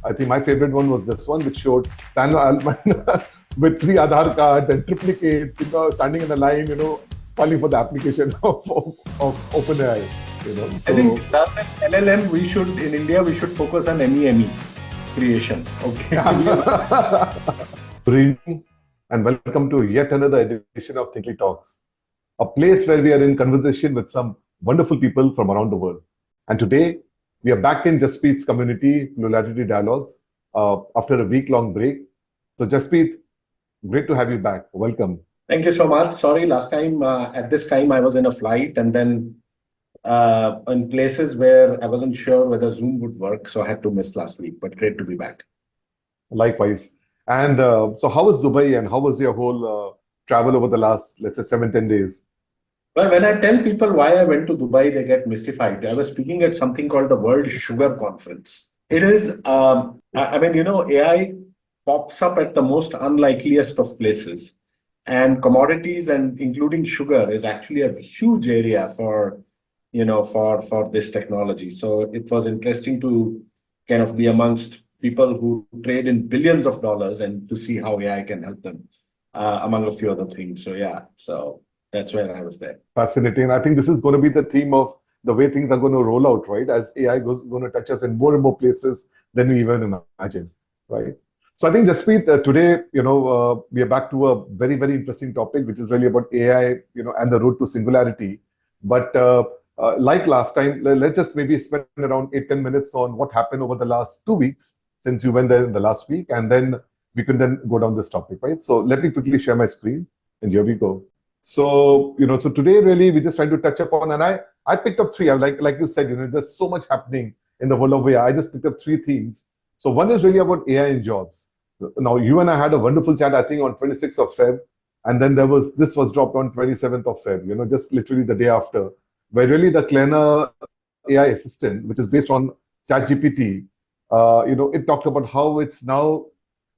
I think my favorite one was this one, which showed San Alman with 3 Aadhaar cards and triplicates, standing in the line, filing for the application of OpenAI. I think rather than LLM, in India, we should focus on MEME creation. Okay. Good evening and welcome to yet another edition of Thinkly Talks, a place where we are in conversation with some wonderful people from around the world. And today, we are back in Jasprit's community, PlurAlity Dialogues, after a week-long break. So Jasprit, great to have you back. Welcome. Thank you so much. Sorry, last time, at this time, I was in a flight and then in places where I wasn't sure whether Zoom would work, so I had to miss last week, but great to be back. Likewise. And so how was Dubai and how was your whole travel over the last, let's say, 7-10 days? Well, when I tell people why I went to Dubai, they get mystified. I was speaking at something called the World Sugar Conference. It is, AI pops up at the most unlikeliest of places. And commodities and including sugar is actually a huge area for this technology. So it was interesting to kind of be amongst people who trade in billions of dollars and to see how AI can help them, among a few other things. So that's where I was there. Fascinating. I think this is going to be the theme of the way things are going to roll out, right? As AI going to touch us in more and more places than we even imagine, right? So I think, Jasprit, today, we are back to a very, very interesting topic, which is really about AI, and the road to singularity. But like last time, let's just maybe spend around 8-10 minutes on what happened over the last 2 weeks since you went there in the last week, and then we can then go down this topic, right? So let me quickly share my screen, and here we go. So, so today really we just trying to touch upon, and I picked up three. Like you said, there's so much happening in the world of AI. I just picked up 3 themes. So one is really about AI in jobs. Now, you and I had a wonderful chat, I think, on 26th of Feb, and then this was dropped on 27th of Feb, just literally the day after, where really the Kleiner AI assistant, which is based on ChatGPT, it talked about how it's now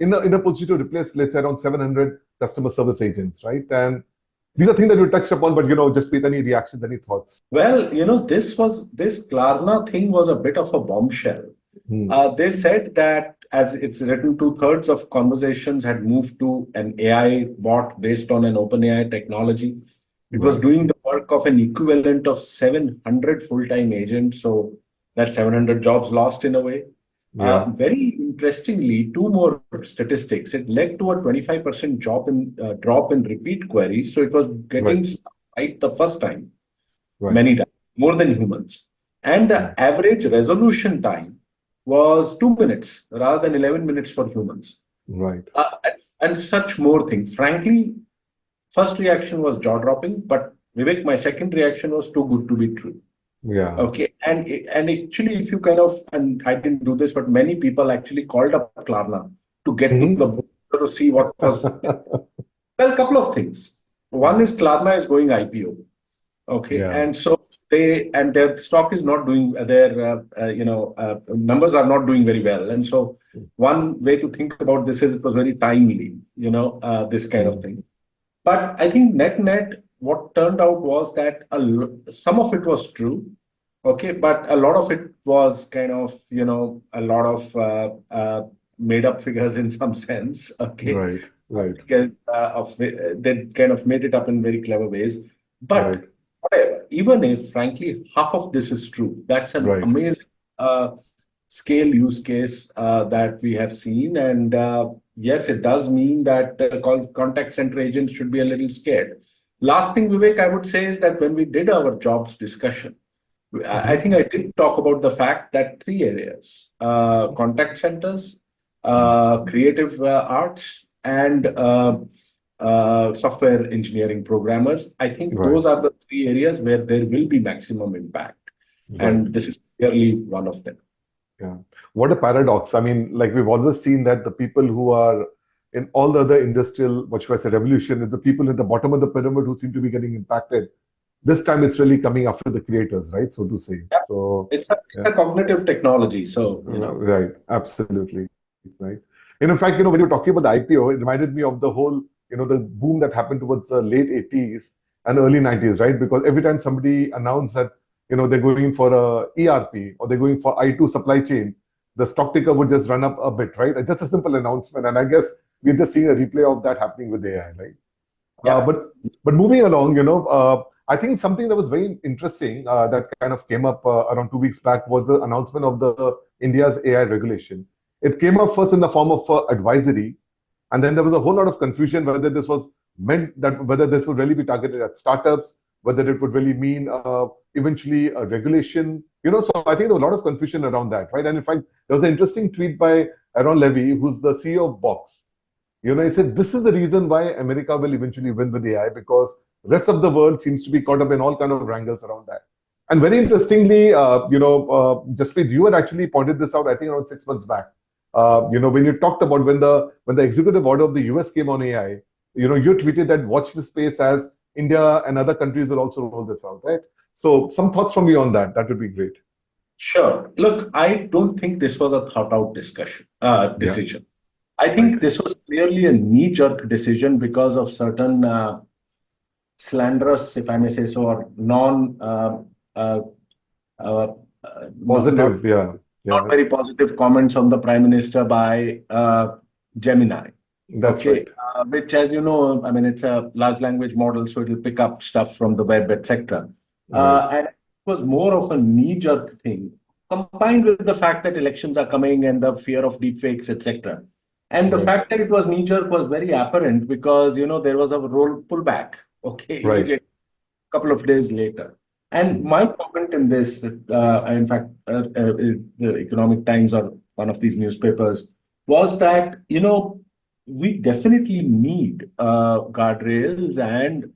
in a position to replace, let's say, around 700 customer service agents, right? And these are things that we touched upon, but, just with any reactions, any thoughts? Well, this Klarna thing was a bit of a bombshell. They said that, as it's written, 2/3 of conversations had moved to an AI bot based on an OpenAI technology. It was doing the work of an equivalent of 700 full-time agents. So that's 700 jobs lost in a way. Yeah. Very interestingly, 2 more statistics. It led to a 25% drop in repeat queries. So it was getting right the first time, many times, more than humans. And the average resolution time was 2 minutes rather than 11 minutes for humans. Right. And such more things. Frankly, first reaction was jaw-dropping, but Vivek, my second reaction was too good to be true. Yeah. Okay. And actually, if you and I didn't do this, but many people actually called up Klarna to get to the board to see what was. Well, a couple of things. One is Klarna is going IPO. Okay. Yeah. And so their stock is not doing, their numbers are not doing very well. And so one way to think about this is it was very timely, this kind of thing. But I think net, what turned out was that some of it was true, okay, but a lot of it was kind of, a lot of made up figures in some sense, okay. Right. Because they kind of made it up in very clever ways. But whatever, even if, frankly, half of this is true, that's an amazing scale use case that we have seen. And yes, it does mean that contact center agents should be a little scared. Last thing, Vivek, I would say is that when we did our jobs discussion, I think I did talk about the fact that 3 areas, contact centers, creative arts, and software engineering programmers. I think those are the 3 areas where there will be maximum impact. And this is clearly one of them. Yeah. What a paradox. I mean, like we've always seen that the people who are in all the other industrial, what should I say, revolution, is the people at the bottom of the pyramid who seem to be getting impacted. This time it's really coming after the creators, right? So to say. Yeah. So it's a cognitive technology. So, Right. Absolutely. Right. And in fact, when you're talking about the IPO, it reminded me of the whole, the boom that happened towards the late 80s and early 90s, right? Because every time somebody announced that, they're going for a ERP or they're going for I2 supply chain, the stock ticker would just run up a bit, right? Just a simple announcement. And I guess we're just seeing a replay of that happening with AI, right? Yeah. But moving along, I think something that was very interesting that kind of came up around 2 weeks back was the announcement of the India's AI regulation. It came up first in the form of advisory, and then there was a whole lot of confusion whether this was meant that whether this would really be targeted at startups, whether it would really mean eventually a regulation. So I think there was a lot of confusion around that, right? And in fact, there was an interesting tweet by Aaron Levy, who's the CEO of Box. He said this is the reason why America will eventually win with AI, because rest of the world seems to be caught up in all kind of wrangles around that. And very interestingly, Jasprit, you had actually pointed this out, I think around 6 months back. When you talked about when the executive order of the US came on AI, you tweeted that watch the space as India and other countries will also roll this out, right? So some thoughts from you on that. That would be great. Sure. Look, I don't think this was a thought out decision. Yeah. I think this was clearly a knee-jerk decision because of certain slanderous, if I may say so, or Positive, yeah. not very positive comments on the Prime Minister by Gemini. That's right. Which, as you know, I mean, it's a large language model, so it'll pick up stuff from the web, etc. Right. And it was more of a knee-jerk thing, combined with the fact that elections are coming and the fear of deepfakes, etc. And the fact that it was knee-jerk was very apparent because, there was a pullback, immediately, a couple of days later. And my comment in this, in fact, the Economic Times or one of these newspapers, was that, we definitely need guardrails and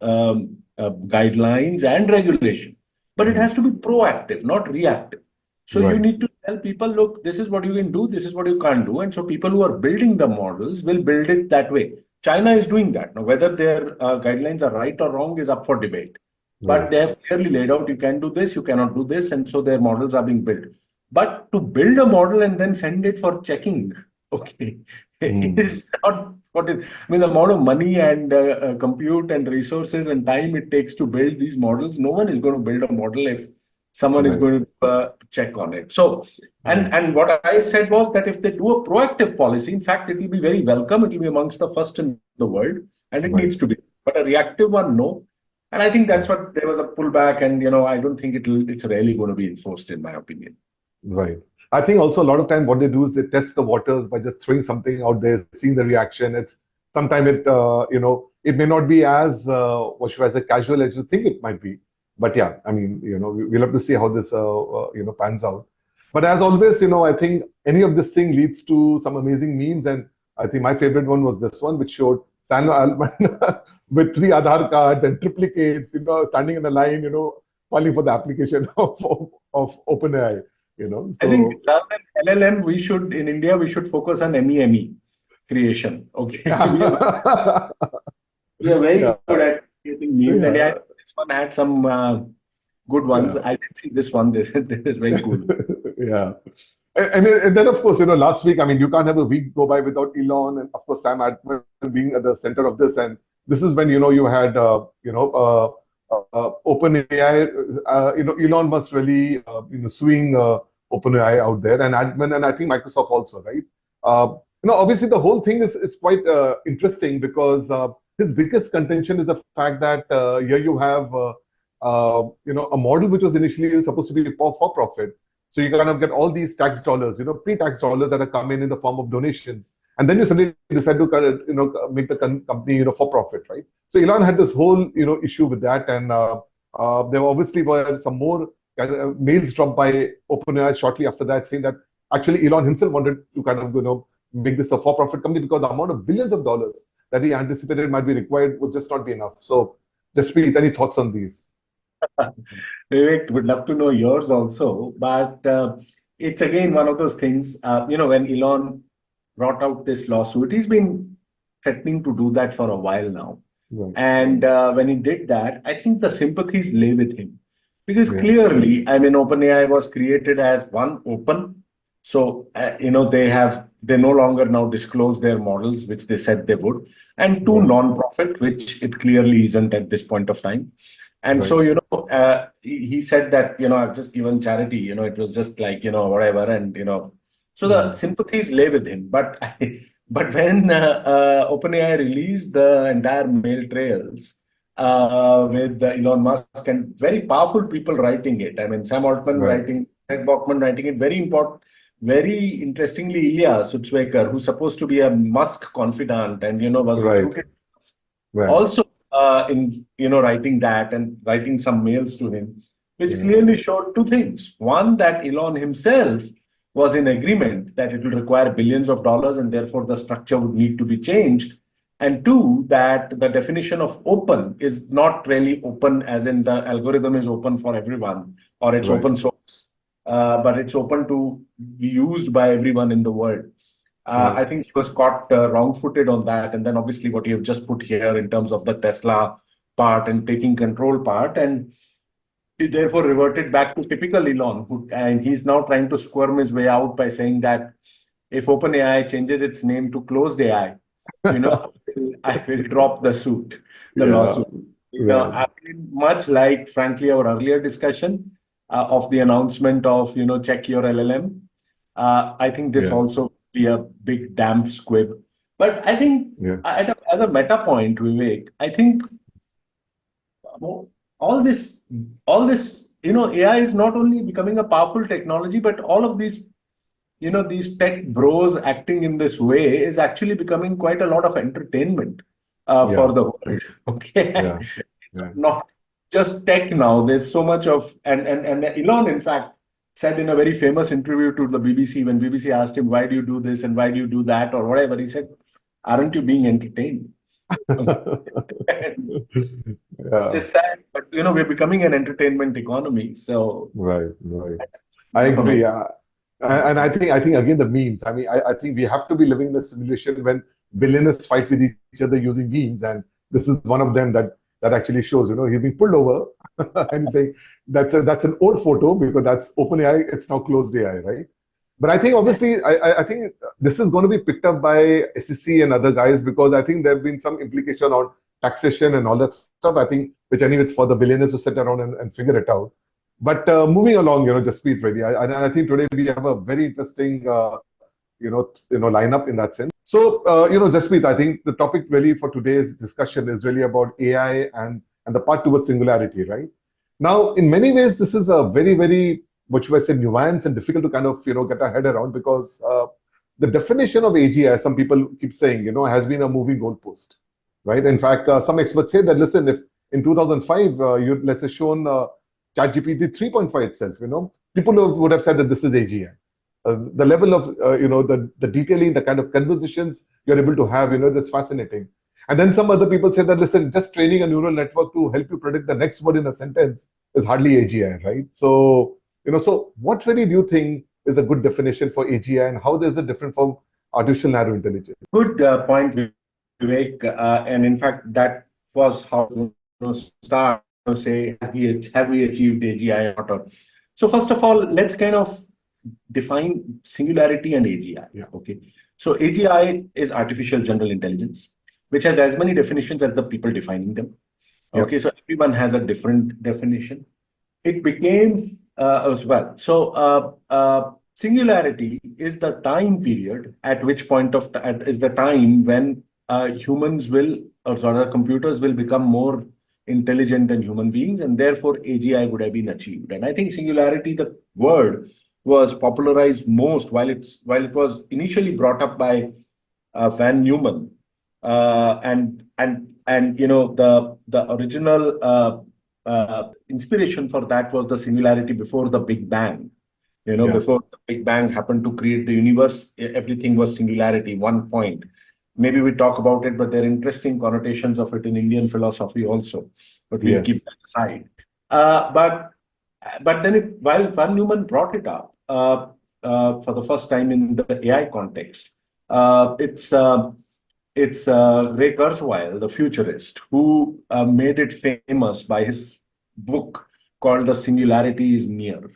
guidelines and regulation, but it has to be proactive, not reactive. So you need to tell people, look, this is what you can do, this is what you can't do. And so people who are building the models will build it that way. China is doing that. Now, whether their guidelines are right or wrong is up for debate. But they have clearly laid out, you can do this, you cannot do this. And so their models are being built. But to build a model and then send it for checking, it is not what it, I mean, the amount of money and compute and resources and time it takes to build these models, no one is going to build a model if someone is going to check on it. So, and what I said was that if they do a proactive policy, in fact, it will be very welcome. It will be amongst the first in the world, and it needs to be. But a reactive one, no. And I think that's what there was a pullback, and I don't think it's really going to be enforced, in my opinion. Right. I think also a lot of time what they do is they test the waters by just throwing something out there, seeing the reaction. It's sometimes it may not be as what should I say, casual as you think it might be. But yeah, I mean, we'll have to see how this pans out. But as always, I think any of this thing leads to some amazing memes, and I think my favorite one was this one, which showed Sam Altman with 3 Aadhaar cards and triplicates, standing in a line, filing for the application of OpenAI. So, I think rather than LLM, in India, we should focus on MEME creation. Okay. We are very good at creating memes. And this one had some good ones. I did see this one. This is very cool. Yeah. And then, of course, last week, I mean, you can't have a week go by without Elon and, of course, Sam Altman being at the center of this. And this is when, you had, OpenAI, Elon was really, suing OpenAI out there, and Altman, and I think Microsoft also, right? Obviously, the whole thing is quite interesting because his biggest contention is the fact that here you have, a model which was initially supposed to be for profit. So you kind of get all these tax dollars, pre-tax dollars that are coming in the form of donations, and then you suddenly decide to make the company for profit, right? So Elon had this whole issue with that, and there obviously were some more mails dropped by OpenAI shortly after that, saying that actually Elon himself wanted to kind of make this a for-profit company because the amount of billions of dollars that he anticipated might be required would just not be enough. So, Jasprit, any thoughts on these? Vivek, would love to know yours also, but it's again one of those things. When Elon brought out this lawsuit, he's been threatening to do that for a while now. Right. And when he did that, I think the sympathies lay with him. Because clearly, I mean, OpenAI was created as one open. So, they no longer now disclose their models, which they said they would, and two non-profit, which it clearly isn't at this point of time. And so, he said that, I've just given charity, it was just like, whatever. And, So the sympathies lay with him. But when OpenAI released the entire mail trails with Elon Musk and very powerful people writing it, I mean, Sam Altman Right. writing, Ed Bachman writing it, very important, very interestingly, Ilya Sutskever, who's supposed to be a Musk confidant and, was Right. recruited Right. also in writing that and writing some mails to him, which Yeah. clearly showed two things. One, that Elon himself was in agreement that it will require billions of dollars and therefore the structure would need to be changed. And two, that the definition of open is not really open as in the algorithm is open for everyone or it's Right. open source, but it's open to be used by everyone in the world. Right. I think he was caught wrong-footed on that. And then obviously what you have just put here in terms of the Tesla part and taking control part. And he therefore reverted back to typical Elon, and he's now trying to squirm his way out by saying that if OpenAI changes its name to Closed AI, I will drop the suit, the Yeah. lawsuit. Right. I mean, much like, frankly, our earlier discussion of the announcement of, check your LLM. I think this Yeah. also be a big damp squib. But I think Yeah. as a meta point, Vivek, I think well, all this, AI is not only becoming a powerful technology, but all of these tech bros acting in this way is actually becoming quite a lot of entertainment for Yeah. the world. Okay. Yeah. It's Yeah. not just tech now. There's so much of, and Elon, in fact, said in a very famous interview to the BBC when BBC asked him, why do you do this and why do you do that or whatever? He said, aren't you being entertained? Which Yeah. is sad, but we're becoming an entertainment economy. So Right. Right. I enough agree. about Yeah. And I think again the memes. I mean, I think we have to be living in a simulation when billionaires fight with each other using memes, and this is one of them that actually shows. He's being pulled over, and he's saying that's an old photo because that's OpenAI. It's now closed AI, right? But I think obviously I think this is going to be picked up by SEC and other guys because I think there have been some implication on taxation and all that stuff. I think which anyway it's for the billionaires to sit around and figure it out. But moving along, Jaspreet, really, I think today we have a very interesting, lineup in that sense. So, Jaspreet, I think the topic really for today's discussion is really about AI and the part towards singularity, right? Now, in many ways, this is a very, very, what should I say, nuanced and difficult to kind of, get our head around because the definition of AGI, some people keep saying, has been a moving goalpost, right? In fact, some experts say that, listen, if in 2005, you let's say shown ChatGPT 3.5 itself, people would have said that this is AGI. The level of, the detailing, the kind of conversations you're able to have, that's fascinating. And then some other people say that, listen, just training a neural network to help you predict the next word in a sentence is hardly AGI, right? So, so what really do you think is a good definition for AGI and how is it different from artificial narrow intelligence? good point, Vivek. And in fact, that was how start say have we achieved AGI or not? So first of all, let's kind of define singularity and AGI. Yeah. Okay. So AGI is artificial general intelligence, which has as many definitions as the people defining them. Okay. Yep. So everyone has a different definition. It became as well. So singularity is the time period at which point of is the time when humans will or rather computers will become more intelligent than human beings, and therefore AGI would have been achieved. And I think singularity, the word, was popularized most while it was initially brought up by Van Neumann, and the original inspiration for that was the singularity before the Big Bang. Yeah. Before the Big Bang happened to create the universe, everything was singularity, one point. Maybe we talk about it, but there are interesting connotations of it in Indian philosophy also. But we'll keep Yes. that aside. But then while Van Neumann brought it up for the first time in the AI context, it's Ray Kurzweil, the futurist, who made it famous by his book called The Singularity is Near.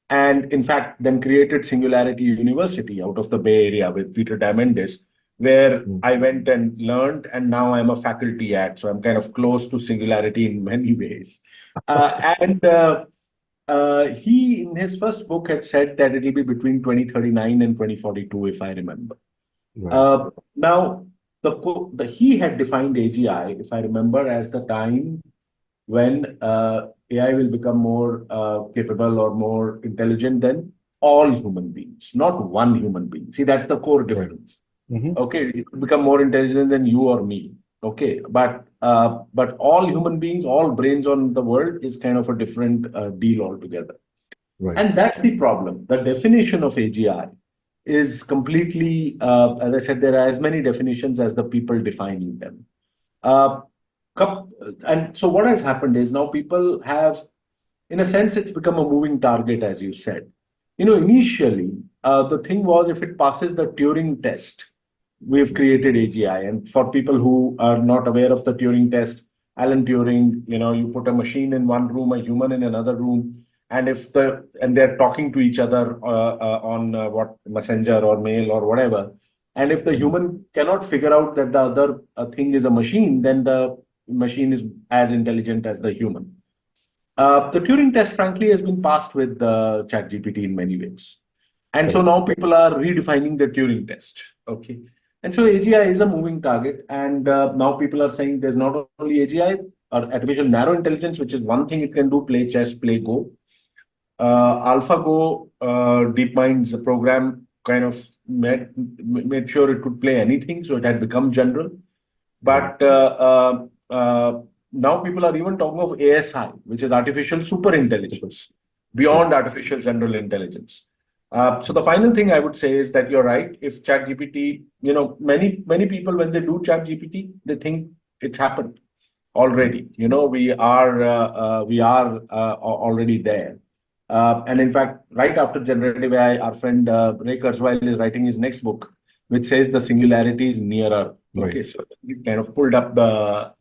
And in fact, then created Singularity University out of the Bay Area with Peter Diamandis, where I went and learned, and now I'm a faculty at. So I'm kind of close to Singularity in many ways. And he, in his first book, had said that it will be between 2039 and 2042, if I remember. Right. Now, he had defined AGI, if I remember, as the time when AI will become more capable or more intelligent than all human beings, not one human being. See, that's the core Right. difference. Mm-hmm. Okay, it will become more intelligent than you or me. Okay, but all human beings, all brains on the world is kind of a different deal altogether. Right. And that's the problem. The definition of AGI is completely, as I said, there are as many definitions as the people defining them. Uh, and so what has happened is now people have, in a sense, it's become a moving target, as you said. Initially, the thing was if it passes the Turing test, we've created AGI. And for people who are not aware of the Turing test, Alan Turing, you put a machine in one room, a human in another room, and they're talking to each other on what messenger or mail or whatever. And if the human cannot figure out that the other thing is a machine, then the machine is as intelligent as the human. The Turing test, frankly, has been passed with ChatGPT in many ways. And so Correct. now people are redefining the Turing test. Okay. And so AGI is a moving target. And now people are saying there's not only AGI or artificial narrow intelligence, which is one thing it can do, play chess, play Go. AlphaGo, DeepMind's program kind of made sure it could play anything. So it had become general. Right. But now people are even talking of ASI, which is artificial super intelligence, Right. beyond artificial general intelligence. So the final thing I would say is that you're right. If ChatGPT, many people when they do ChatGPT, they think it's happened already. We are already there. And in fact, right after generative AI, our friend Ray Kurzweil is writing his next book, which says the singularity is nearer. Right. Okay, so he's kind of pulled up the.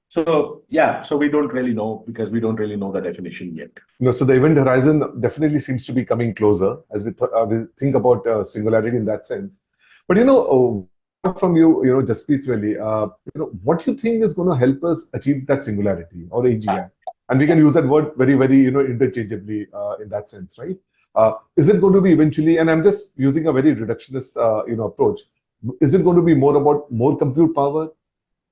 So yeah, so we don't really know because we don't really know the definition yet. No, so the event horizon definitely seems to be coming closer as we think about singularity in that sense. But from you, Jasprit, really, what do you think is going to help us achieve that singularity or AGI? And we can use that word very, very, interchangeably in that sense, right? Is it going to be eventually? And I'm just using a very reductionist, approach. Is it going to be more about more compute power?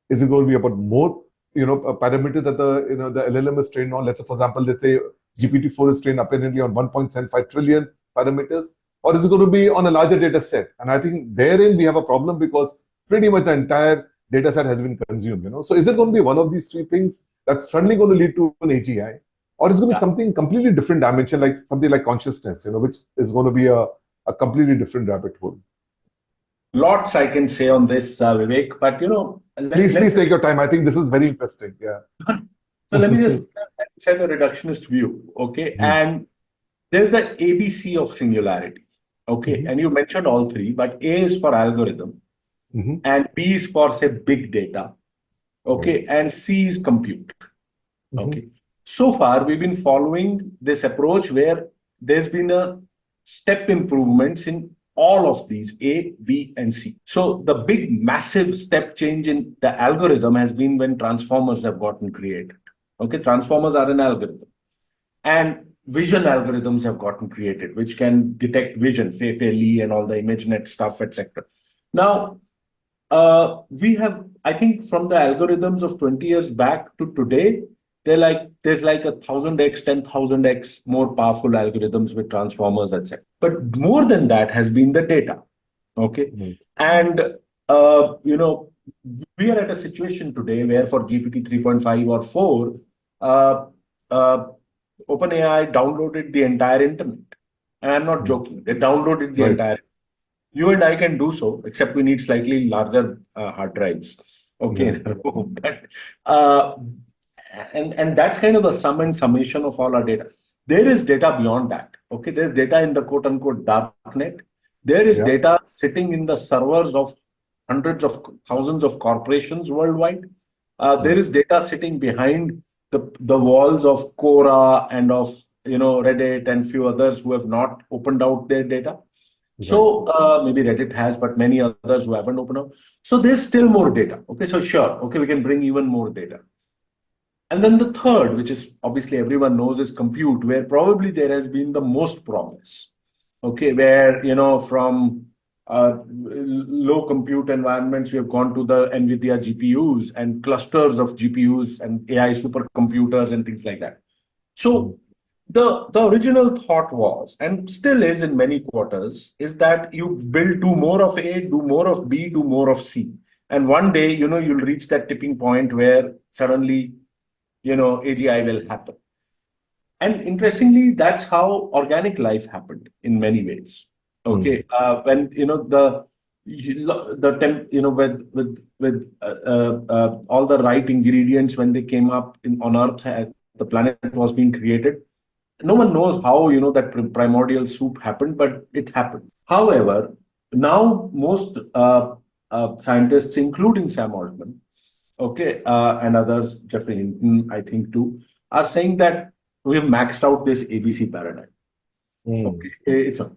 Is it going to be about more, parameters that the LLM is trained on? Let's say, for example, let's say GPT-4 is trained apparently on 1.75 trillion parameters, or is it going to be on a larger data set? And I think therein we have a problem because pretty much the entire data set has been consumed. So is it going to be one of these three things that's suddenly going to lead to an AGI, or is it going to be something completely different dimension, like something like consciousness, which is going to be a completely different rabbit hole? Lots I can say on this, Vivek, but Please take your time. I think this is very interesting. Yeah. So let me just set a reductionist view, okay? And there's the ABC of singularity, okay? And you mentioned all three, but A is for algorithm, and B is for, say, big data, okay? And C is compute, okay? So far, we've been following this approach where there's been a step improvements in all of these A, B, and C. So the big, massive step change in the algorithm has been when transformers have gotten created. Okay, transformers are an algorithm. And vision algorithms have gotten created, which can detect vision, Fei and all the ImageNet stuff, etc. Now, we have, I think, from the algorithms of 20 years back to today, there's like 1,000x, 10,000x more powerful algorithms with transformers, etc. But more than that has been the data. Okay. And we are at a situation today where for GPT 3.5 or 4, OpenAI downloaded the entire internet. And I'm not joking. They downloaded the entire. You and I can do so, except we need slightly larger hard drives. Okay. But and that's kind of the sum and summation of all our data. There is data beyond that. Okay, there's data in the quote unquote dark net. There is data sitting in the servers of hundreds of thousands of corporations worldwide. There is data sitting behind the walls of Quora and of Reddit and few others who have not opened out their data. So maybe Reddit has, but many others who haven't opened up. So there's still more data. Okay, so sure. Okay, we can bring even more data. And then the third, which is obviously everyone knows, is compute, where probably there has been the most progress. Okay, where, from low compute environments, we have gone to the NVIDIA GPUs and clusters of GPUs and AI supercomputers and things like that. So the original thought was, and still is in many quarters, is that you build, do more of A, do more of B, do more of C. And one day, you'll reach that tipping point where suddenly, AGI will happen. And interestingly, that's how organic life happened in many ways. Okay, when with all the right ingredients when they came up on Earth, as the planet was being created, no one knows how that primordial soup happened, but it happened. However, now most scientists, including Sam Altman, okay, and others, Jeffrey Hinton, I think too, are saying that we've maxed out this ABC paradigm. Okay, it's a,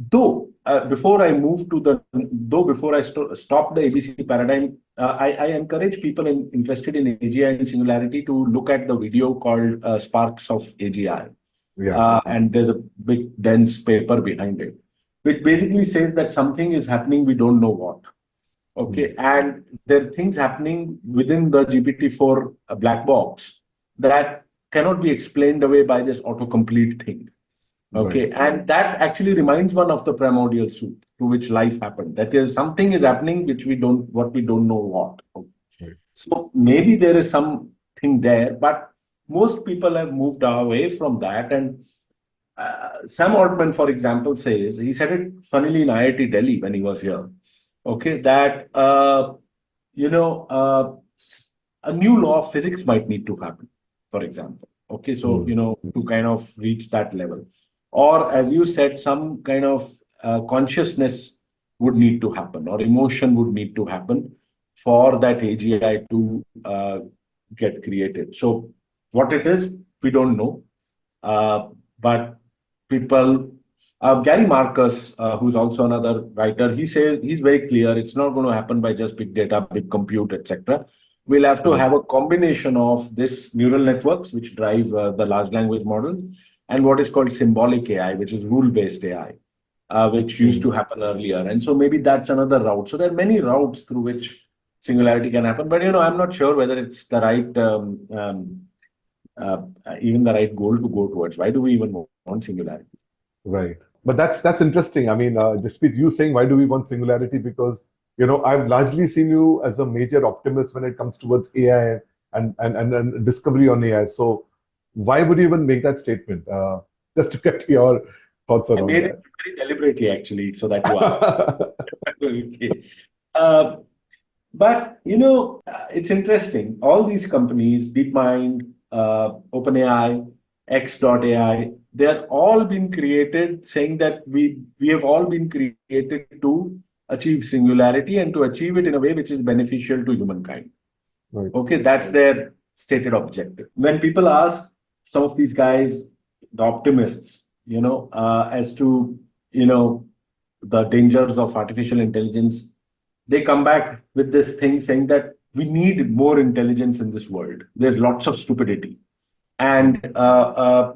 though before I move to the though before I stop the ABC paradigm, I encourage people interested in AGI and Singularity to look at the video called Sparks of AGI. Yeah. And there's a big dense paper behind it, which basically says that something is happening, we don't know what. Okay, and there are things happening within the GPT-4 black box that cannot be explained away by this autocomplete thing. Okay, Right. and that actually reminds one of the primordial soup through which life happened. That is, something is happening which we don't know what. Okay. Right. So maybe there is something there, but most people have moved away from that. And Sam Altman, for example, says, he said it funnily in IIT Delhi when he was here, okay, that a new law of physics might need to happen, for example. Okay, so to kind of reach that level, or as you said, some kind of consciousness would need to happen, or emotion would need to happen for that AGI to get created. So what it is, we don't know, but people. Gary Marcus, who's also another writer, he says he's very clear. It's not going to happen by just big data, big compute, etc. We'll have to have a combination of this neural networks, which drive the large language models, and what is called symbolic AI, which is rule-based AI, which used to happen earlier. And so maybe that's another route. So there are many routes through which Singularity can happen. But I'm not sure whether it's the right, even the right goal to go towards. Why do we even want Singularity? Right. But that's interesting. I mean, Jasprit, you saying why do we want Singularity? Because I've largely seen you as a major optimist when it comes towards AI and discovery on AI. So why would you even make that statement? Just to get your thoughts I around made that. it very deliberately, actually, so that you asked. Okay. Uh, but it's interesting. All these companies, DeepMind, OpenAI, X.AI, they are all been created saying that we have all been created to achieve singularity and to achieve it in a way which is beneficial to humankind. Right. Okay, that's their stated objective. When people ask some of these guys, the optimists, as to the dangers of artificial intelligence, they come back with this thing saying that we need more intelligence in this world. There's lots of stupidity, and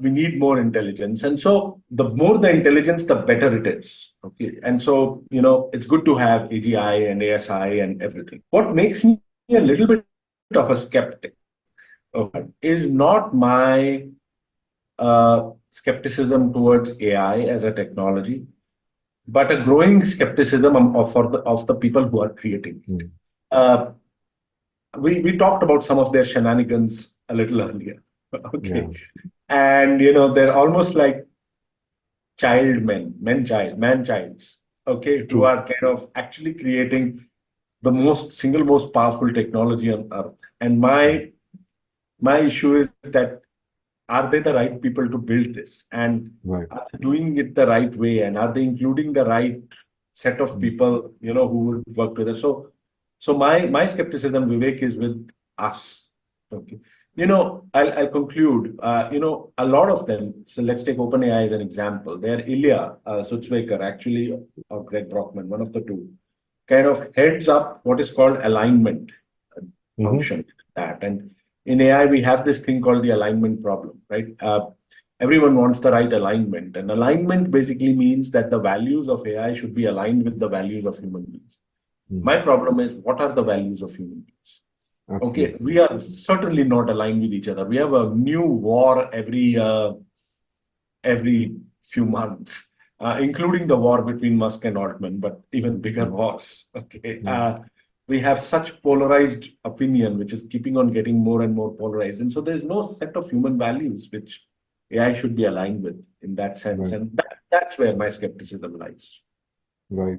we need more intelligence. And so, the more the intelligence, the better it is. Okay, and so it's good to have AGI and ASI and everything. What makes me a little bit of a skeptic, okay, is not my skepticism towards AI as a technology, but a growing skepticism of the people who are creating it. We talked about some of their shenanigans a little earlier. Okay. Yeah. And they're almost like man childs, okay, who True. are kind of actually creating the single most powerful technology on earth. And my issue is that, are they the right people to build this? And Right. are they doing it the right way? And are they including the right set of people, who would work with us? So my skepticism, Vivek, is with us. Okay. I'll conclude. A lot of them. So let's take OpenAI as an example. They're Ilya Sutskever, actually, or Greg Brockman, one of the two, kind of heads up what is called alignment function. That, and in AI, we have this thing called the alignment problem, right? Everyone wants the right alignment. And alignment basically means that the values of AI should be aligned with the values of human beings. My problem is, what are the values of human beings? Okay, Absolutely. we are certainly not aligned with each other. We have a new war every few months, including the war between Musk and Altman, but even bigger wars. Okay, we have such polarized opinion, which is keeping on getting more and more polarized, and so there's no set of human values which AI should be aligned with in that sense, Right. and that's where my skepticism lies. Right.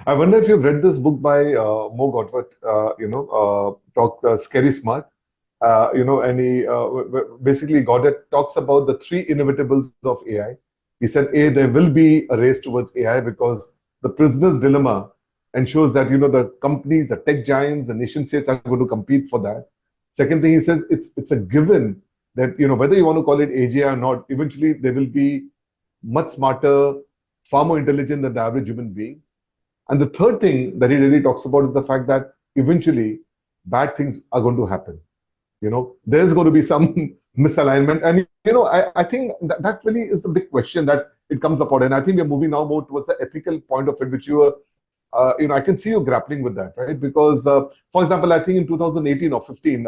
I wonder if you've read this book by Mo Gotwat, Scary Smart. And he basically Goddard talks about the three inevitables of AI. He said, A, there will be a race towards AI because the prisoner's dilemma ensures that, the companies, the tech giants, the nation states are going to compete for that. Second thing, he says, it's a given that, whether you want to call it AGI or not, eventually they will be much smarter, far more intelligent than the average human being. And the third thing that he really talks about is the fact that eventually bad things are going to happen. There's going to be some misalignment. And, I think that really is a big question that it comes about. And I think we're moving now more towards the ethical point of it, which you are, I can see you grappling with that, right? Because, for example, I think in 2018 or 15,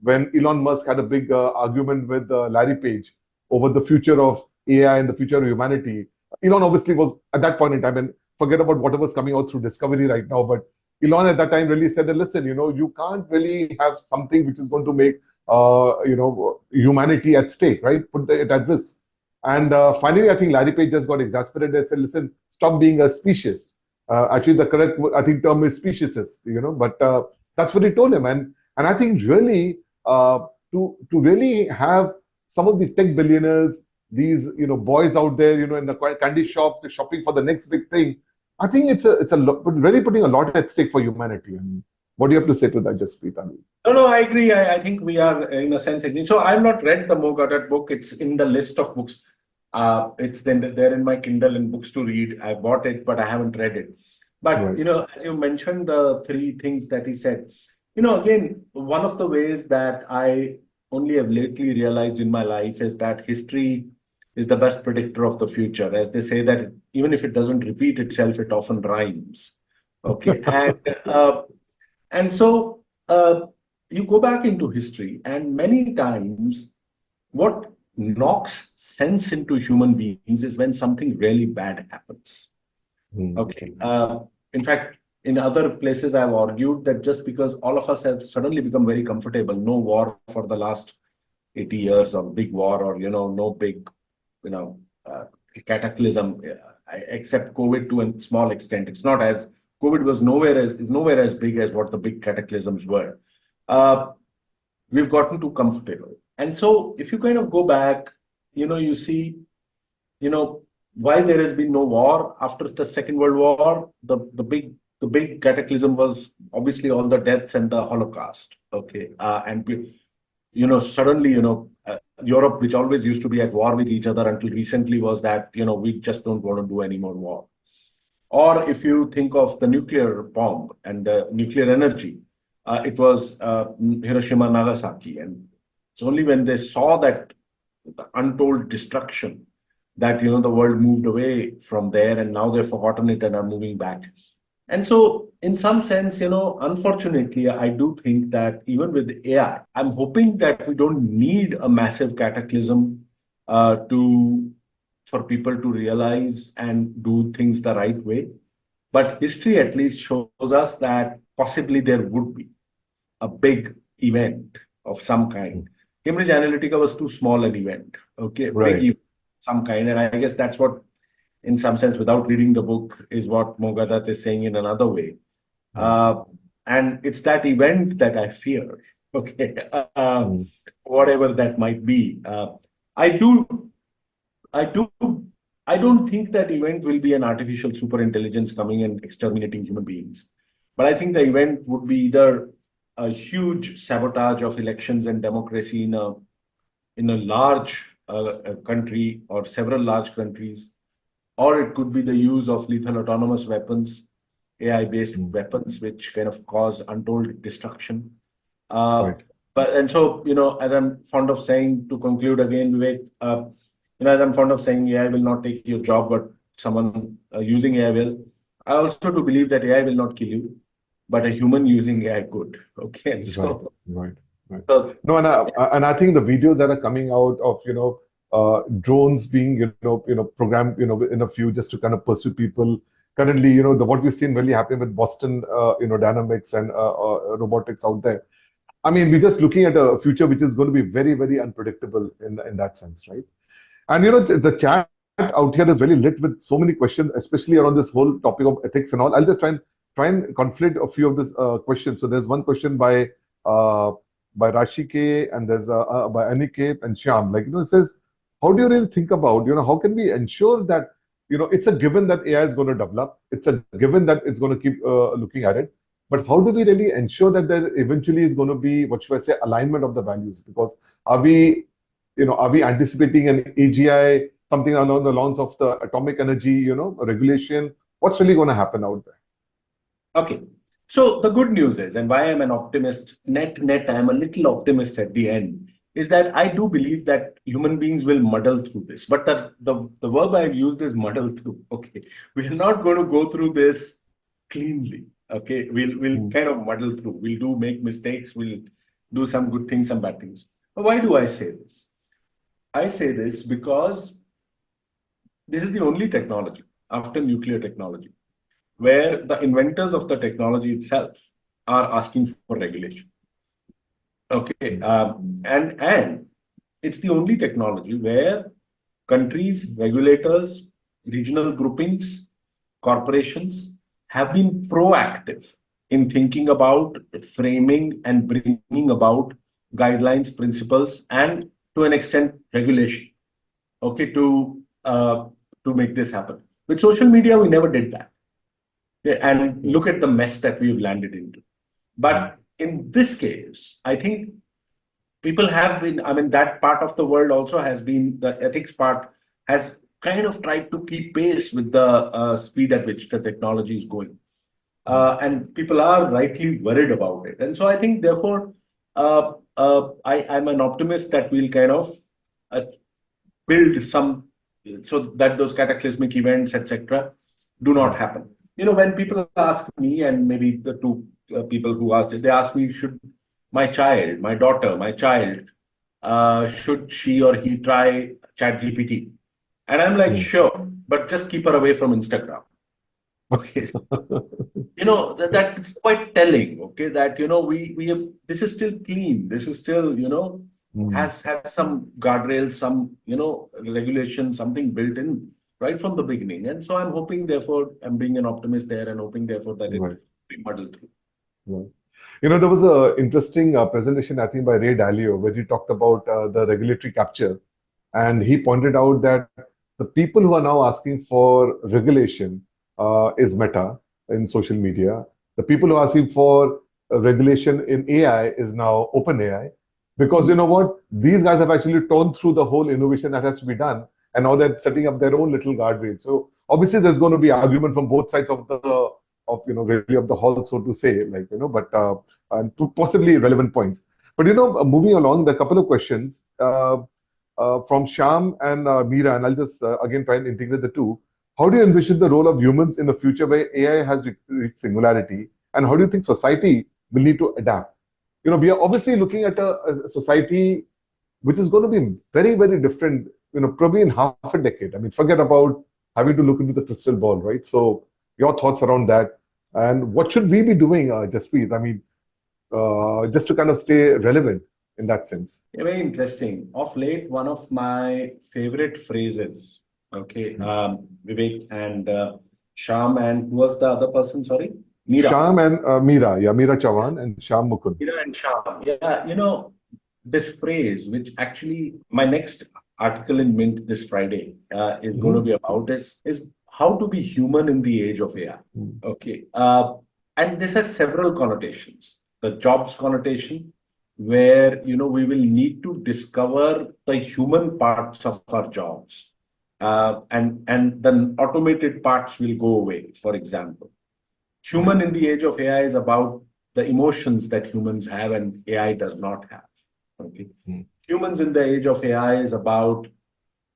when Elon Musk had a big argument with Larry Page over the future of AI and the future of humanity, Elon obviously was at that point in time, and forget about whatever's coming out through Discovery right now, but Elon at that time really said that, listen, you can't really have something which is going to make, humanity at stake, right? Put it at risk. And finally, I think Larry Page just got exasperated and said, listen, stop being a speciesist. Actually, the correct, I think, term is speciesist, but that's what he told him. And I think really, to really have some of the tech billionaires, these, boys out there, in the candy shop, shopping for the next big thing, I think it's really putting a lot at stake for humanity. And what do you have to say to that, Jaspreet? No, I agree. I think we are, in a sense, agreeing. So I've not read the Mo Gotwat book. It's in the list of books. It's then there in my Kindle and books to read. I bought it, but I haven't read it. But, Right. as you mentioned, the three things that he said, again, one of the ways that I only have lately realized in my life is that history is the best predictor of the future. As they say that even if it doesn't repeat itself, it often rhymes. Okay. And so you go back into history, and many times what knocks sense into human beings is when something really bad happens. Okay. In fact, in other places, I've argued that just because all of us have suddenly become very comfortable, no war for the last 80 years or big war, or, no big, cataclysm, except COVID to a small extent. It's not as COVID is nowhere as big as what the big cataclysms were. We've gotten too comfortable. And so if you kind of go back, you see, why there has been no war after the Second World War. The big cataclysm was obviously all the deaths and the Holocaust. Okay. Suddenly, Europe, which always used to be at war with each other until recently, was that, we just don't want to do any more war. Or if you think of the nuclear bomb and the nuclear energy, it was Hiroshima, Nagasaki. And it's only when they saw that the untold destruction that, the world moved away from there, and now they've forgotten it and are moving back. And so, in some sense, unfortunately, I do think that even with AI, I'm hoping that we don't need a massive cataclysm for people to realize and do things the right way. But history at least shows us that possibly there would be a big event of some kind. Cambridge Analytica was too small an event. Okay, Right. big event of some kind. And I guess that's what, in some sense, without reading the book, is what Mo Gotwat is saying in another way. And it's that event that I fear. Okay, whatever that might be. I don't think that event will be an artificial superintelligence coming and exterminating human beings. But I think the event would be either a huge sabotage of elections and democracy in a large country or several large countries, or it could be the use of lethal autonomous weapons, AI-based weapons, which kind of cause untold destruction. Right. But and so, as I'm fond of saying, to conclude again, Vivek, as I'm fond of saying, AI will not take your job, but someone using AI will. I also do believe that AI will not kill you, but a human using AI could. Okay, and Right, so, right, right. so No, and I think the videos that are coming out of drones being programmed in a few just to kind of pursue people. Currently, the what we've seen really happening with Boston Dynamics and robotics out there. I mean, we're just looking at a future which is going to be very, very unpredictable in that sense, right? And the chat out here is really lit with so many questions, especially around this whole topic of ethics and all. I'll just try and conflate a few of these questions. So there's one question uh, by Rashi K, and there's by Aniket and Shyam. Like, it says, how do you really think about, how can we ensure that, it's a given that AI is going to develop. It's a given that it's going to keep looking at it. But how do we really ensure that there eventually is going to be, what should I say, alignment of the values? Because are we anticipating an AGI, something along the lines of the atomic energy, regulation? What's really going to happen out there? okay. So the good news is, and why I'm an optimist, net, I'm a little optimist at the end, is that I do believe that human beings will muddle through this. But the verb I've used is muddle through. Okay. We're not going to go through this cleanly. Okay. We'll Mm. kind of muddle through. We'll make mistakes, we'll do some good things, some bad things. But why do I say this? I say this because this is the only technology after nuclear technology where the inventors of the technology itself are asking for regulation. Okay, and it's the only technology where countries, regulators, regional groupings, corporations have been proactive in thinking about framing and bringing about guidelines, principles, and to an extent regulation. Okay, to make this happen. With social media, we never did that. Yeah, and Yeah. look at the mess that we've landed into. Mm. But in this case, I think people have been, I mean, that part of the world also has been, the ethics part has kind of tried to keep pace with the speed at which the technology is going. Mm. And people are rightly worried about it. And so I think, therefore, I'm an optimist that we'll kind of uh, build some so that those cataclysmic events, etc., do not Mm. happen. When people ask me, and maybe the two people who asked it, they ask me, should my child, my daughter, my child, should she or he try ChatGPT? And I'm like, Mm. sure, but just keep her away from Instagram. Okay. That's quite telling. Okay, that we have, this is still clean. This is still Mm. has some guardrails, some regulation, something built in right from the beginning. And so I'm hoping, therefore, I'm being an optimist there and hoping, therefore, that it Right. be muddled through. Right. There was a interesting presentation, I think, by Ray Dalio, where he talked about the regulatory capture. And he pointed out that the people who are now asking for regulation is Meta in social media. The people who are asking for regulation in AI is now OpenAI. Because you know what? These guys have actually torn through the whole innovation that has to be done. And now they're setting up their own little guardrails. So obviously there's going to be argument from both sides of really of the hall, so to say, but and to possibly relevant points. But moving along, there are a couple of questions. From Sham and Meera, and I'll just again try and integrate the two. How do you envision the role of humans in the future where AI has reached singularity? And how do you think society will need to adapt? We are obviously looking at a society which is going to be very, very different, probably in half a decade. I mean, forget about having to look into the crystal ball, right? So, your thoughts around that. And what should we be doing, Jaspreet? I mean, just to kind of stay relevant in that sense. Yeah, very interesting. Of late, one of my favorite phrases, okay, Vivek and Sham, and who was the other person? Sorry, Meera. Sham and Meera, yeah, Meera Chavan and Sham Mukund. Meera and Sham. Yeah, this phrase, which actually my next article in Mint this Friday is going to Mm-hmm. be about, is how to be human in the age of AI. Okay, and this has several connotations. The jobs connotation, where we will need to discover the human parts of our jobs, and the automated parts will go away. For example, human in the age of AI is about the emotions that humans have and AI does not have. Okay. Mm. Humans in the age of AI is about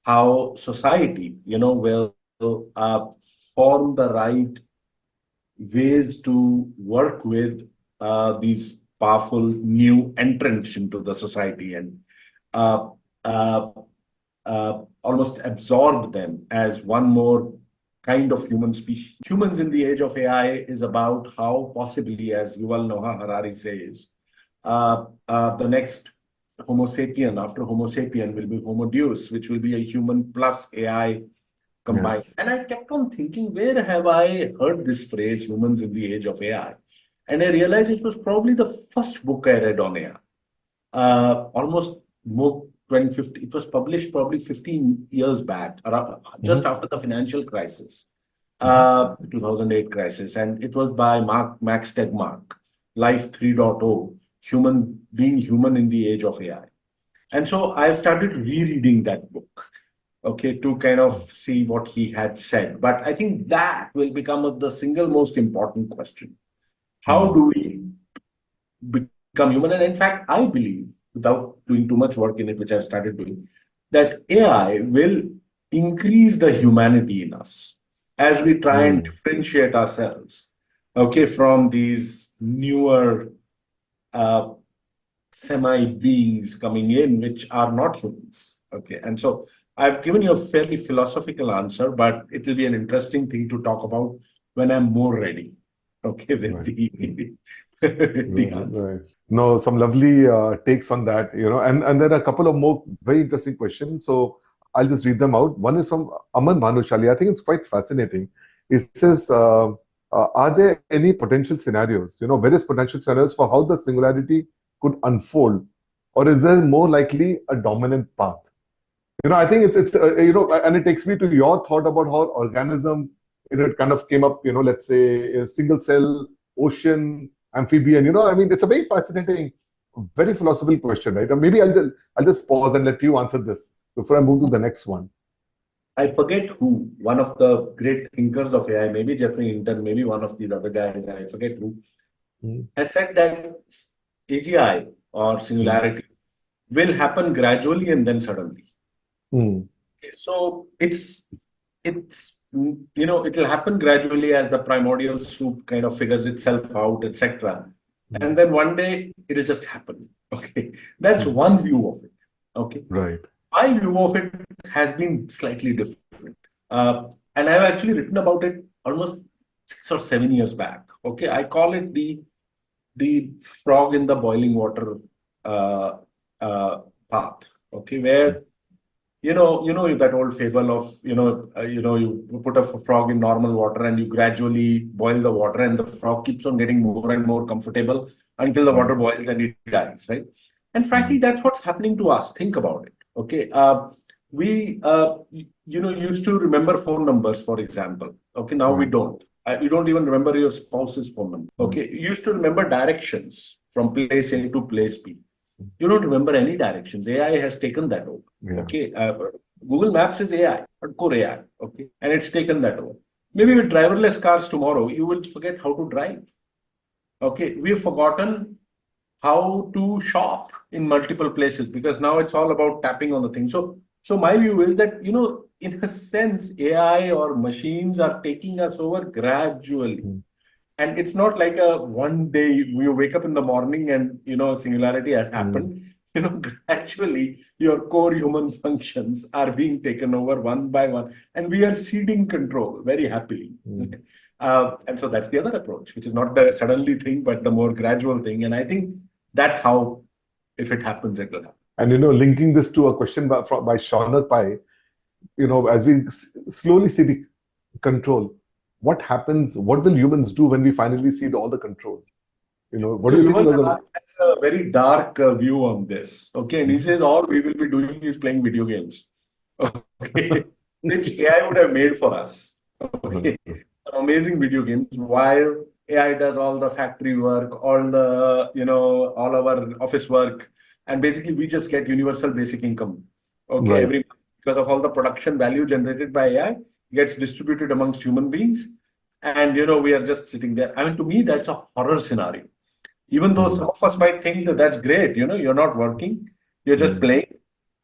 how society, will form the right ways to work with these powerful new entrants into the society and uh, uh, almost absorb them as one more kind of human species. Humans in the age of AI is about how possibly, as Yuval Noah Harari says, the next Homo sapien after Homo sapien will be Homo Deus, which will be a human plus AI combined. Yes. And I kept on thinking, where have I heard this phrase, humans in the age of AI? And I realized it was probably the first book I read on AI. Almost more 2050. It was published probably 15 years back, around, just Mm-hmm. after the financial crisis, Mm-hmm. 2008 crisis. And it was by Max Tegmark, Life 3.0, Being Human in the Age of AI. And so I've started rereading that book, okay, to kind of see what he had said. But I think that will become the single most important question. How Mm. do we become human? And in fact, I believe, without doing too much work in it, which I've started doing, that AI will increase the humanity in us as we try and Mm. differentiate ourselves, okay, from these newer uh, semi beings coming in, which are not humans. Okay. And so I've given you a fairly philosophical answer, but it will be an interesting thing to talk about when I'm more ready. Okay, with Right. the with the answer. Right. No, some lovely takes on that, and there are a couple of more very interesting questions. So I'll just read them out. One is from Aman Manushali. I think it's quite fascinating. It says, are there any potential scenarios, various potential scenarios for how the singularity could unfold, or is there more likely a dominant path? I think it's and it takes me to your thought about how organism, it kind of came up, let's say a single cell, ocean, amphibian, I mean, it's a very fascinating, very philosophical question, right? And maybe I'll just pause and let you answer this before I move to the next one. I forget who, one of the great thinkers of AI, maybe Jeffrey Hinton, maybe one of these other guys, I forget who, Mm, has said that AGI or mm, singularity will happen gradually and then suddenly. mm, So it'll happen gradually as the primordial soup kind of figures itself out, etc. mm, And then one day it'll just happen. Okay. That's mm. one view of it. Okay. Right. My view of it has been slightly different. And I've actually written about it almost 6 or 7 years back. Okay. I call it the frog in the boiling water uh, path. Okay, where that old fable of you put a frog in normal water and you gradually boil the water and the frog keeps on getting more and more comfortable until the Mm, water boils and it dies, right? And frankly, mm, that's what's happening to us. Think about it. Okay, we used to remember phone numbers, for example. Okay, now we right. don't. You don't even remember your spouse's phone number. Mm, Okay, you used to remember directions from place A to place B. mm. You don't remember any directions. AI has taken that over. Yeah. Okay. Google Maps is AI, hardcore AI. Okay. And it's taken that over. Maybe with driverless cars tomorrow, you will forget how to drive. Okay. We've forgotten how to shop in multiple places because now it's all about tapping on the thing. So my view is that, in a sense, AI or machines are taking us over gradually. Mm, And it's not like a one day you wake up in the morning and singularity has mm, happened. Gradually your core human functions are being taken over one by one, and we are ceding control very happily. mm. And so that's the other approach, which is not the suddenly thing, but the more gradual thing. And I think that's how, if it happens, it will happen. And linking this to a question by Shaunak Pai, as we slowly see the control, what happens? What will humans do when we finally see all the control? What So do you think Yuval we're going Harari has a very dark view on this. Okay, and he to? says all we will be doing is playing video games. Okay, which AI would have made for us. Okay, amazing video games while AI does all the factory work, all our office work, and basically we just get universal basic income. Okay, Right. every month because of all the production value generated by AI gets distributed amongst human beings, and we are just sitting there. I mean, to me, that's a horror scenario. Even though Mm, some of us might think that that's great, you're not working, you're just mm, playing,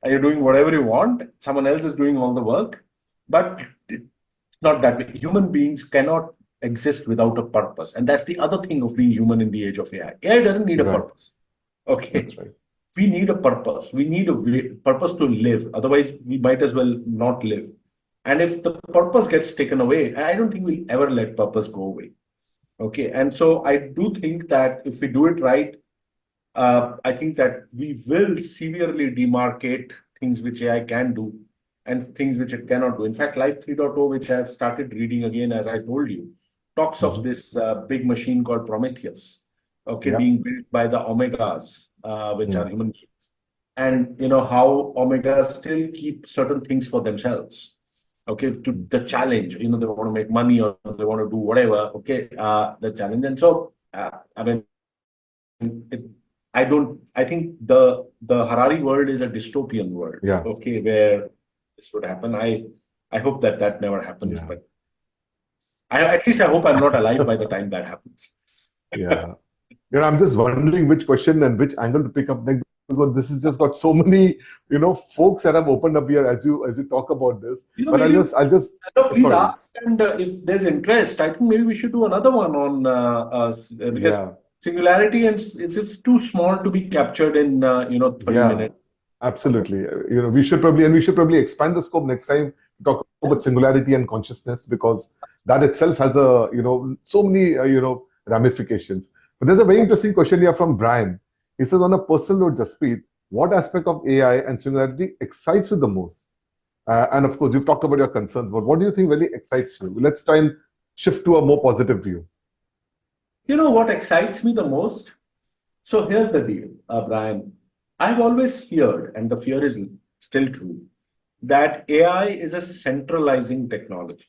and you're doing whatever you want, someone else is doing all the work. But it's not that way. Human beings cannot exist without a purpose. And that's the other thing of being human in the age of AI. AI doesn't need a right. purpose. Okay. That's right. We need a purpose. We need a purpose to live. Otherwise, we might as well not live. And if the purpose gets taken away, I don't think we'll ever let purpose go away. Okay. And so I do think that if we do it right, I think that we will severely demarcate things which AI can do and things which it cannot do. In fact, Life 3.0, which I have started reading again, as I told you, talks of Hmm. this big machine called Prometheus, okay, Yeah. being built by the Omegas, which are Mm, human beings. And how Omegas still keep certain things for themselves. Okay, to mm, the challenge, they want to make money or they want to do whatever. Okay, the challenge, and so I mean, it, I don't. I think the Harari world is a dystopian world. yeah. Okay, where this would happen. I hope that that never happens. Yeah. But at least I hope I'm not alive by the time that happens. Yeah. I'm just wondering which question and which angle to pick up next, because this has just got so many, folks that have opened up here as you talk about this. But Maybe I'll just no, please sorry. ask, and if there's interest, I think maybe we should do another one on because Yeah. Singularity and it's too small to be captured in 30 Yeah. minutes. Absolutely. We should probably expand the scope next time to talk Yeah. about singularity and consciousness, because that itself has so many ramifications. But there's a very interesting question here from Brian. He says, on a personal note, Jaspreet, what aspect of AI and singularity excites you the most? And of course, you've talked about your concerns, but what do you think really excites you? Let's try and shift to a more positive view. You know what excites me the most? So here's the deal, Brian. I've always feared, and the fear is still true, that AI is a centralizing technology.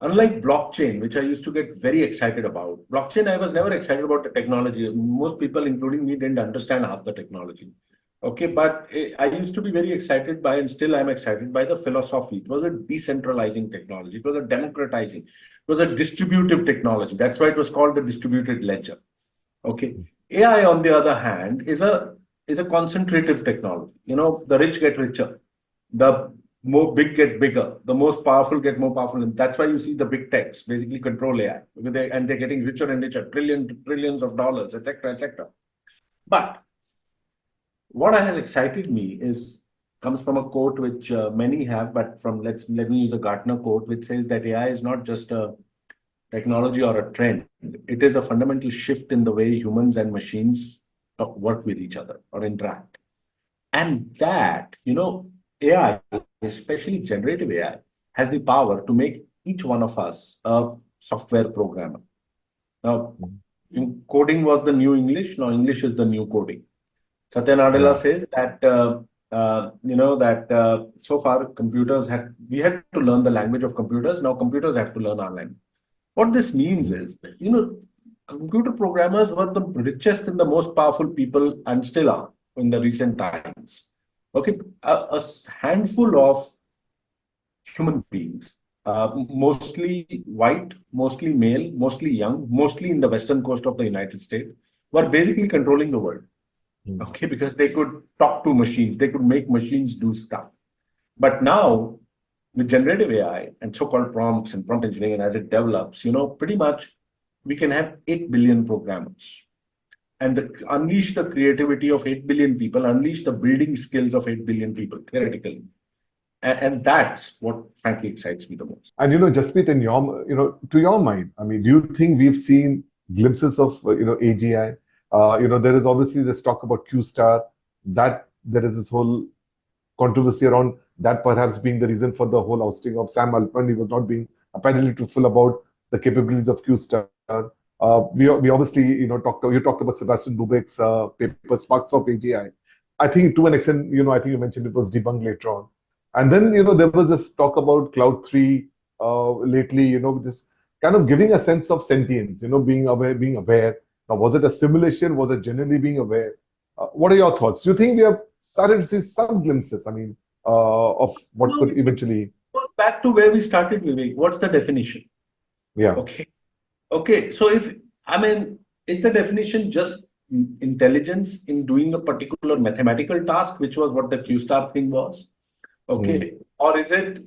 Unlike blockchain, which I used to get very excited about, blockchain, I was never excited about the technology. Most people, including me, didn't understand half the technology. Okay, but I used to be very excited by, and still I'm excited by the philosophy. It was a decentralizing technology, it was a democratizing, it was a distributive technology. That's why it was called the distributed ledger. Okay. AI, on the other hand, is a concentrative technology. The rich get richer, the more big get bigger, the most powerful get more powerful, and that's why you see the big techs basically control AI, because they're getting richer and richer, trillions of dollars, etc., etc. But what has excited me is comes from a quote which many have, but let me use a Gartner quote, which says that AI is not just a technology or a trend. It is a fundamental shift in the way humans and machines work with each other or interact. And that, AI, especially generative AI, has the power to make each one of us a software programmer. Now, coding was the new English. Now, English is the new coding. Satya Nadella Yeah. says that so far we had to learn the language of computers. Now computers have to learn our language. What this means Mm, is that, computer programmers were the richest and the most powerful people and still are in the recent times. Okay, a handful of human beings, mostly white, mostly male, mostly young, mostly in the western coast of the United States, were basically controlling the world. mm, Okay, because they could talk to machines, they could make machines do stuff. But now, with generative AI and so-called prompts and prompt engineering, and as it develops, pretty much we can have 8 billion programmers and unleash the creativity of 8 billion people, unleash the building skills of 8 billion people, theoretically. And that's what frankly excites me the most. And Jasprit, to your mind, I mean, do you think we've seen glimpses of AGI? There is obviously this talk about Q star, that there is this whole controversy around that perhaps being the reason for the whole ousting of Sam Altman. He was not being apparently truthful about the capabilities of Q star. We obviously you talked about Sebastian Dubek's paper Sparks of AGI. I think to an extent, I think you mentioned it was debunked later on. And then, there was this talk about Cloud 3 lately, this kind of giving a sense of sentience, being aware. Now, was it a simulation? Was it genuinely being aware? What are your thoughts? Do you think we have started to see some glimpses, I mean, of what could It eventually, goes back to where we started, Vivek. What's the definition? yeah. Okay. Okay. So I mean, is the definition just intelligence in doing a particular mathematical task, which was what the Q star thing was? Mm. Okay. Or is it,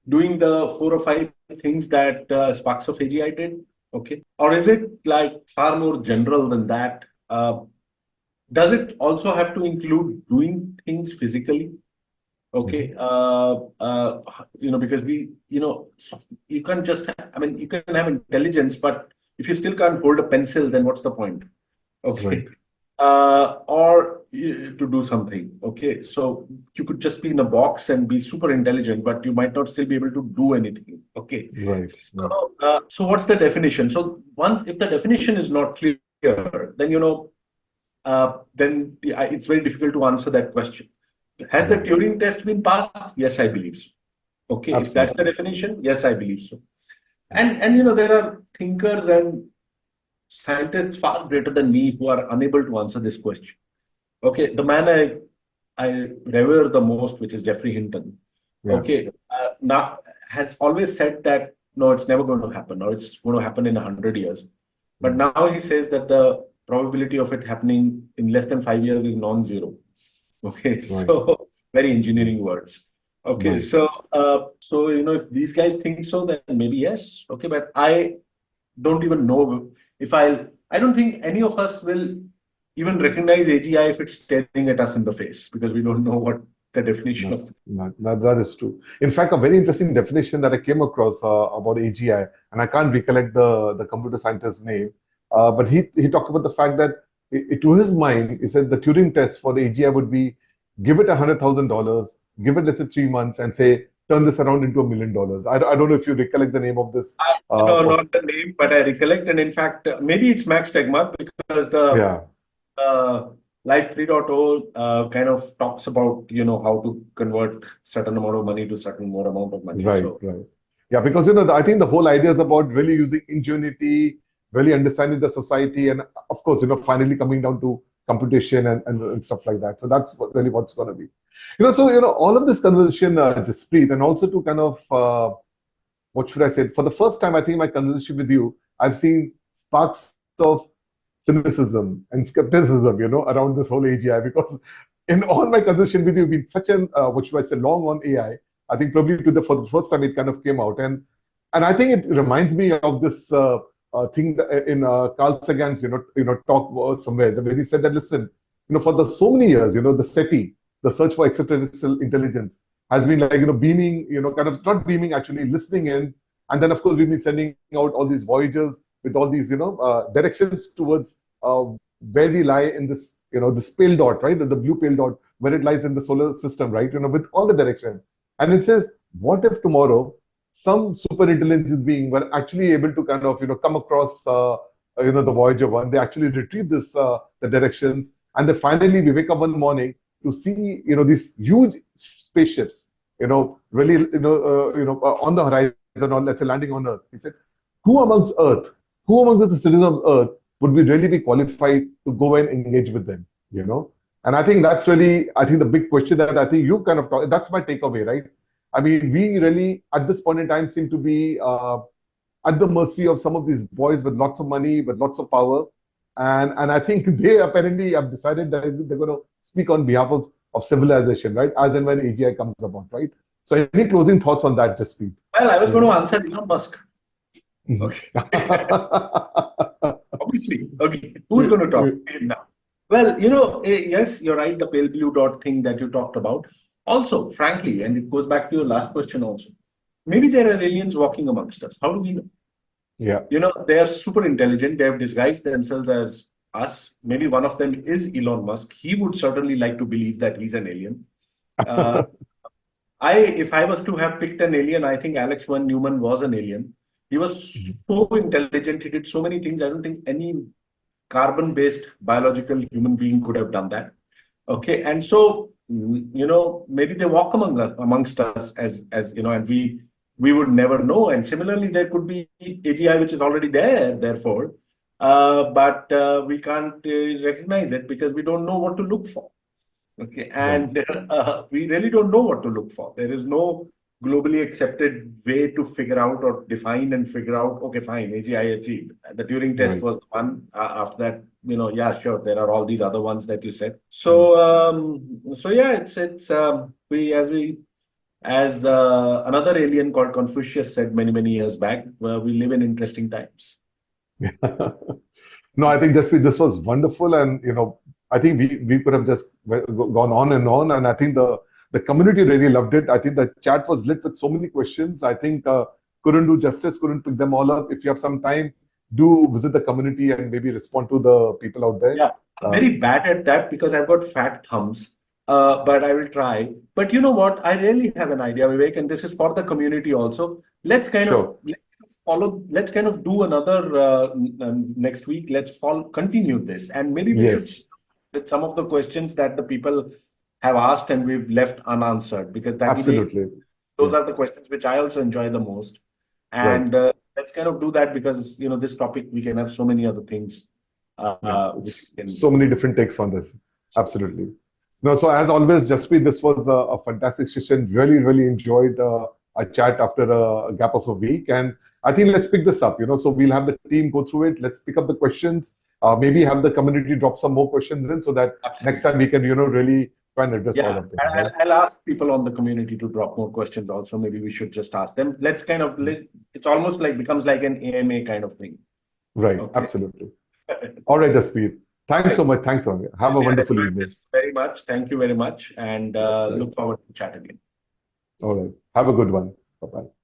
doing the 4 or 5 things that Sparks of AGI did? Okay. Or is it like far more general than that? Does it also have to include doing things physically? Okay. Because you can't just, you can have intelligence, but if you still can't hold a pencil, then what's the point? Right. Okay. To do something. Okay. So you could just be in a box and be super intelligent, but you might not still be able to do anything. Okay. Right. Right. So what's the definition? So if the definition is not clear, then, it's very difficult to answer that question. Has the Right. Turing test been passed? Yes, I believe so. Okay. If that's the Absolutely. definition, yes, I believe so. Yeah. And there are thinkers and scientists far greater than me who are unable to answer this question. Okay, the man I revere the most, which is Jeffrey Hinton, Yeah. okay, now has always said that no, it's never going to happen, or it's going to happen in 100 years. But Mm. now he says that the probability of it happening in less than 5 years is non-zero. Okay, Right. so very Mm. engineering words. Okay, Right. so if these guys think so, then maybe yes. Okay, but I don't even know if I don't think any of us will even recognize AGI if it's staring at us in the face, because we don't know what the definition That, of. that is true. In fact, a very interesting definition that I came across about AGI, and I can't recollect the computer scientist's name, but he talked about the fact that to his mind, he said the Turing test for the AGI would be give it $100,000, give it let's say 3 months, and say turn this around into $1 million. I don't know if you recollect the name of this. I know What? not the name, but I recollect, and in fact, maybe it's Max Tegmark, because the Yeah. Life 3.0 kind of talks about how to convert certain amount of money to certain more amount of money. Right, So right. Yeah, because I think the whole idea is about really using ingenuity, really understanding the society, and of course, finally coming down to computation and stuff like that. So that's really what's going to be. All of this conversation, Jaspreet, and also to kind of what should I say? For the first time, I think in my conversation with you, I've seen sparks of cynicism and skepticism, around this whole AGI. Because in all my conversation with you, been such an what should I say, long on AI. I think probably for the first time it kind of came out, and I think it reminds me of this thing that in Carl Sagan's talk somewhere where he said that listen, for the so many years, the SETI, the search for extraterrestrial intelligence, has been like beaming, kind of not beaming, actually listening in, and then of course we've been sending out all these voyagers with all these directions towards where we lie in this this pale dot, right, the blue pale dot, where it lies in the solar system, right, with all the direction. And it says, what if tomorrow some super intelligent being were actually able to kind of come across the Voyager 1, they actually retrieve this the directions, and then finally we wake up one morning to see these huge spaceships, really on the horizon, or let's say landing on Earth. He said, who amongst the citizens of Earth would we really be qualified to go and engage with them? And I think that's really, I think the big question that I think you kind of talk, that's my takeaway, right? I mean, we really at this point in time seem to be at the mercy of some of these boys with lots of money, with lots of power, and I think they apparently have decided that they're going to speak on behalf of civilization, right? As and when AGI comes about, right? So, any closing thoughts on that, just speak. well, I was You going to know. answer Elon Musk. Okay. Obviously. Okay. Who's going to talk now? Well, yes, you're right. The pale blue dot thing that you talked about. Also, frankly, and it goes back to your last question also. Maybe there are aliens walking amongst us. How do we know? Yeah. They are super intelligent. They have disguised themselves as us. Maybe one of them is Elon Musk. He would certainly like to believe that he's an alien. Uh, if I was to have picked an alien, I think Alex von Neumann was an alien. He was so intelligent. He did so many things. I don't think any carbon-based biological human being could have done that. Okay, and so maybe they walk amongst us as and we would never know. And similarly, there could be AGI which is already there, therefore, but we can't recognize it because we don't know what to look for. Okay, Right. and we really don't know what to look for. There is no globally accepted way to figure out or define and figure out, okay, fine, AGI achieved. The Turing test Right. was the one. After that, yeah, sure, there are all these other ones that you said. Mm. So yeah, it's as another alien called Confucius said many years back, we live in interesting times. No, I think Jaspreet, this was wonderful, and I think we could have just gone on and on, and I think the community really loved it. I think the chat was lit with so many questions. I think couldn't do justice, couldn't pick them all up. If you have some time, do visit the community and maybe respond to the people out there. Yeah, I'm very bad at that because I've got fat thumbs. But I will try. But you know what? I really have an idea, Vivek, and this is for the community also. Let's kind of Sure. follow. Let's kind of do another next week. Let's continue this, and maybe we should Yes, start with some of the questions that the people have asked and we've left unanswered, because that will be absolutely. those Yeah, are the questions which I also enjoy the most. right. And let's kind of do that because this topic we can have so many other things Yeah, which it's we can. so many different takes on this. Absolutely. No, so as always, Jaspreet, this was a fantastic session. Really enjoyed a chat after a gap of a week. And I think let's pick this up, so we'll have the team go through it. Let's pick up the questions, maybe have the community drop some more questions in so that next Absolutely. time we can, really try and address all Yeah, of them. Right? I'll ask people on the community to drop more questions also. Maybe we should just ask them. Let's kind of, it's almost like becomes like an AMA kind of thing. Right, Okay. absolutely. All right, Jaspreet. Thanks so much. Thanks, Sonia. Have a I wonderful enjoyed evening. this very much. Thank you very much. And Right. look forward to chat again. All right. Have a good one. Bye-bye.